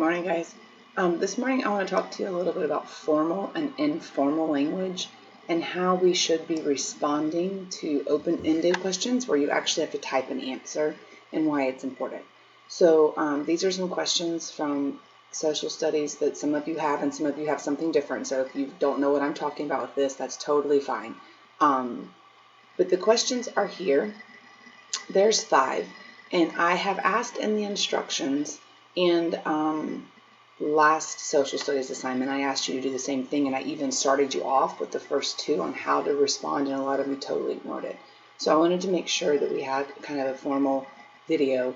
morning, guys. This morning I want to talk to you a little bit about formal and informal language and how we should be responding to open-ended questions where you actually have to type an answer and why it's important. So these are some questions from social studies that some of you have and some of you have something different. So if you don't know what I'm talking about with this, that's totally fine. But the questions are here. There's 5, and I have asked in the instructions and last social studies assignment, I asked you to do the same thing, and I even started you off with the first 2 on how to respond, and a lot of you totally ignored it. So I wanted to make sure that we had kind of a formal video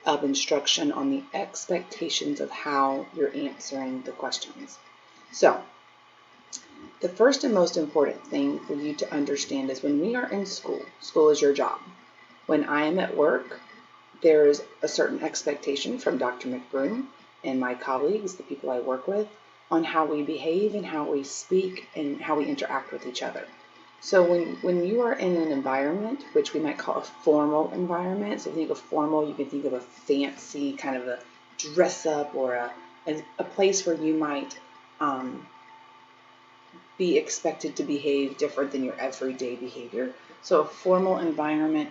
of instruction on the expectations of how you're answering the questions. So the first and most important thing for you to understand is when we are in school, school is your job. When I am at work, there's a certain expectation from Dr. McBroom and my colleagues, the people I work with, on how we behave and how we speak and how we interact with each other. So when you are in an environment, which we might call a formal environment, so think of formal, you can think of a fancy kind of a dress up or a place where you might be expected to behave different than your everyday behavior. So a formal environment,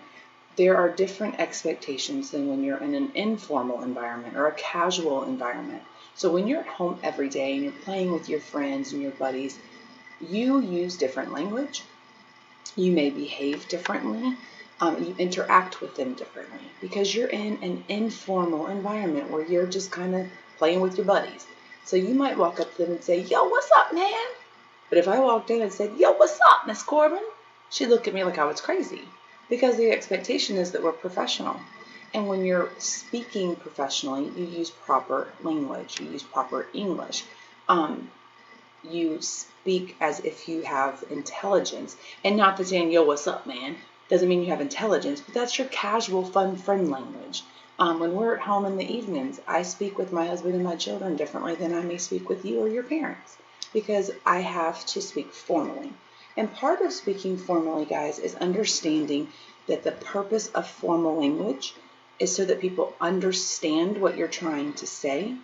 there are different expectations than when you're in an informal environment or a casual environment. So when you're at home every day and you're playing with your friends and your buddies, you use different language. You may behave differently. You interact with them differently because you're in an informal environment where you're just kind of playing with your buddies. So you might walk up to them and say, "Yo, what's up, man?" But if I walked in and said, "Yo, what's up, Miss Corbin?" she'd look at me like I was crazy. Because the expectation is that we're professional. And when you're speaking professionally, you use proper language, you use proper English. You speak as if you have intelligence. And not that saying, "Yo, what's up, man?" doesn't mean you have intelligence, but that's your casual, fun friend language. When we're at home in the evenings, I speak with my husband and my children differently than I may speak with you or your parents, because I have to speak formally. And part of speaking formally, guys, is understanding that the purpose of formal language is so that people understand what you're trying to say,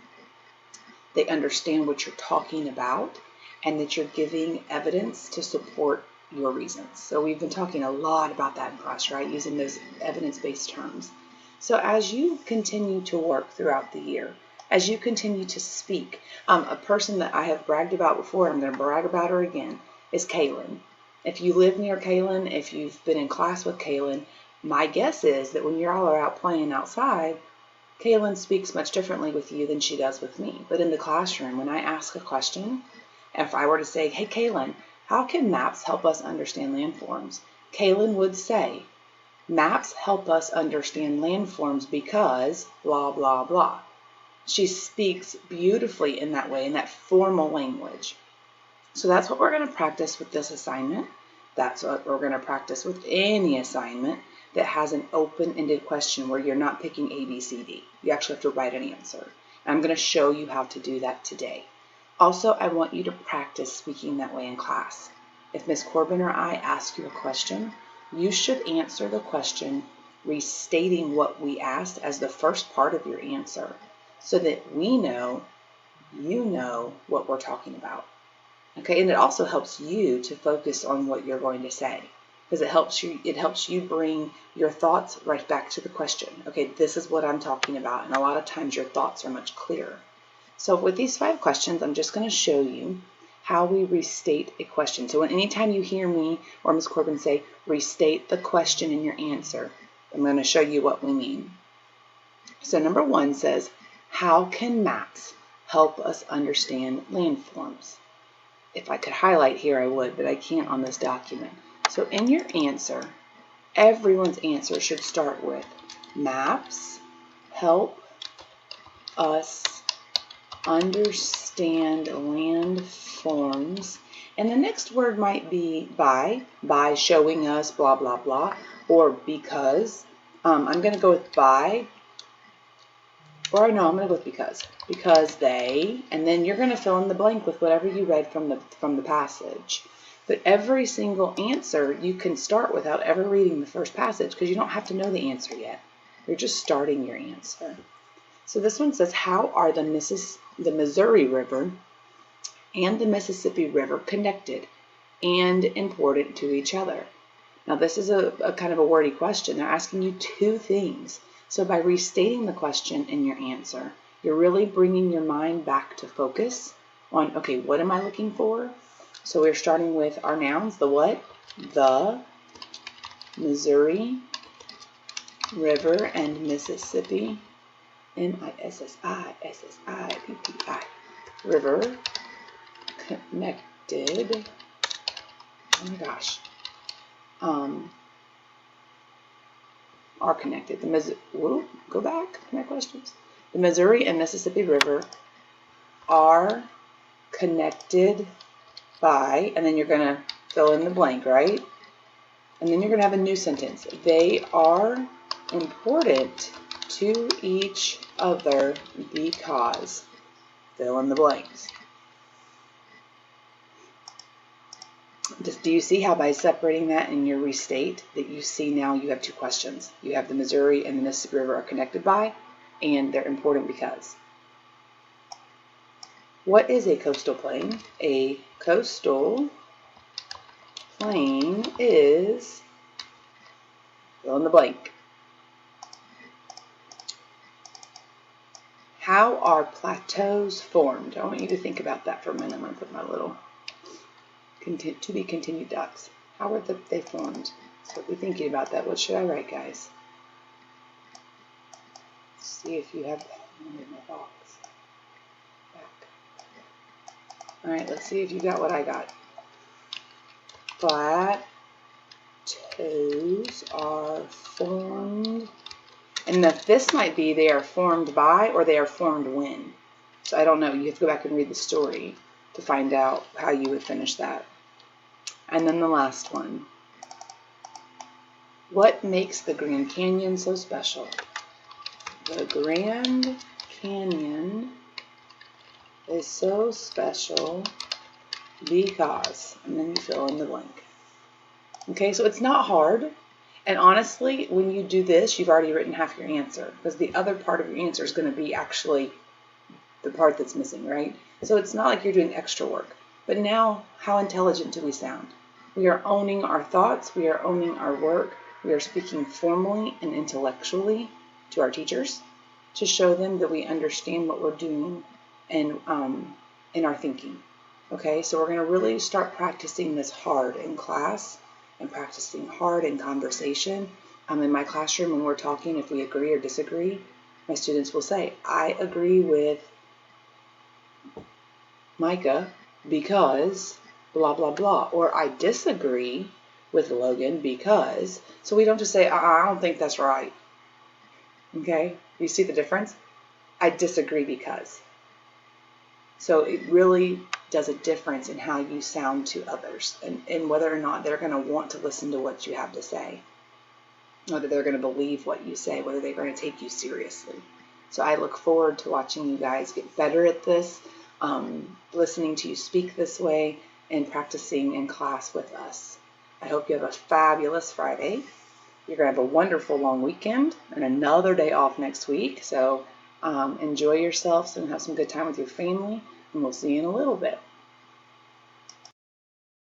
they understand what you're talking about, and that you're giving evidence to support your reasons. So we've been talking a lot about that in class, right? Using those evidence-based terms. So as you continue to work throughout the year, as you continue to speak, a person that I have bragged about before, I'm going to brag about her again, is Kaylin. If you live near Kaylin, if you've been in class with Kaylin, my guess is that when you all are out playing outside, Kaylin speaks much differently with you than she does with me. But in the classroom, when I ask a question, if I were to say, "Hey, Kaylin, how can maps help us understand landforms?" Kaylin would say, "Maps help us understand landforms because blah, blah, blah." She speaks beautifully in that way, in that formal language. So that's what we're going to practice with this assignment. That's what we're going to practice with any assignment that has an open-ended question where you're not picking A, B, C, D. You actually have to write an answer. And I'm going to show you how to do that today. Also, I want you to practice speaking that way in class. If Ms. Corbin or I ask you a question, you should answer the question restating what we asked as the first part of your answer so that we know you know what we're talking about. Okay, and it also helps you to focus on what you're going to say because it helps you bring your thoughts right back to the question. Okay, this is what I'm talking about, and a lot of times your thoughts are much clearer. So with these 5 questions, I'm just going to show you how we restate a question. So anytime you hear me or Ms. Corbin say, restate the question in your answer, I'm going to show you what we mean. So number 1 says, how can maps help us understand landforms? If I could highlight here, I would, but I can't on this document. So in your answer, everyone's answer should start with maps help us understand landforms. And the next word might be by showing us, blah, blah, blah, or because. I'm going to go with by, or no, I'm going to go with because they, and then you're going to fill in the blank with whatever you read from the passage. But every single answer you can start without ever reading the first passage because you don't have to know the answer yet. You're just starting your answer. So this one says, how are the Missouri River and the Mississippi River connected and important to each other? Now this is a kind of a wordy question. They're asking you two things. So by restating the question in your answer, you're really bringing your mind back to focus on, okay, what am I looking for? So we're starting with our nouns, the what? The Missouri River and Mississippi, Mississippi, River connected, oh my gosh, are connected. Go back, my questions. The Missouri and Mississippi River are connected by, and then you're going to fill in the blank, right? And then you're going to have a new sentence. They are important to each other because, fill in the blanks. Do you see how by separating that in your restate that you see now you have two questions? You have the Missouri and the Mississippi River are connected by, and they're important because. What is a coastal plain? A coastal plain is, fill in the blank. How are plateaus formed? I want you to think about that for a minute. I'm going to put my little to be continued dots. How are they formed? So be thinking about that. What should I write, guys? Let's see if you have that in my box. Back. All right, let's see if you got what I got. Plateaus are formed, and this might be they are formed by or they are formed when. So I don't know. You have to go back and read the story to find out how you would finish that. And then the last one. What makes the Grand Canyon so special? The Grand Canyon is so special because, and then you fill in the blank. Okay, so it's not hard. And honestly, when you do this, you've already written half your answer because the other part of your answer is going to be actually the part that's missing, right? So it's not like you're doing extra work. But now, how intelligent do we sound? We are owning our thoughts. We are owning our work. We are speaking formally and intellectually to our teachers to show them that we understand what we're doing and in our thinking. Okay, so we're going to really start practicing this hard in class and practicing hard in conversation. In my classroom, when we're talking, if we agree or disagree, my students will say, I agree with Micah because blah, blah, blah. Or I disagree with Logan because. So we don't just say, I don't think that's right. Okay? You see the difference? I disagree because. So it really does a difference in how you sound to others and whether or not they're going to want to listen to what you have to say. Whether they're going to believe what you say, whether they're going to take you seriously. So I look forward to watching you guys get better at this, listening to you speak this way, and practicing in class with us. I hope you have a fabulous Friday. You're going to have a wonderful long weekend and another day off next week. So enjoy yourselves and have some good time with your family, and we'll see you in a little bit.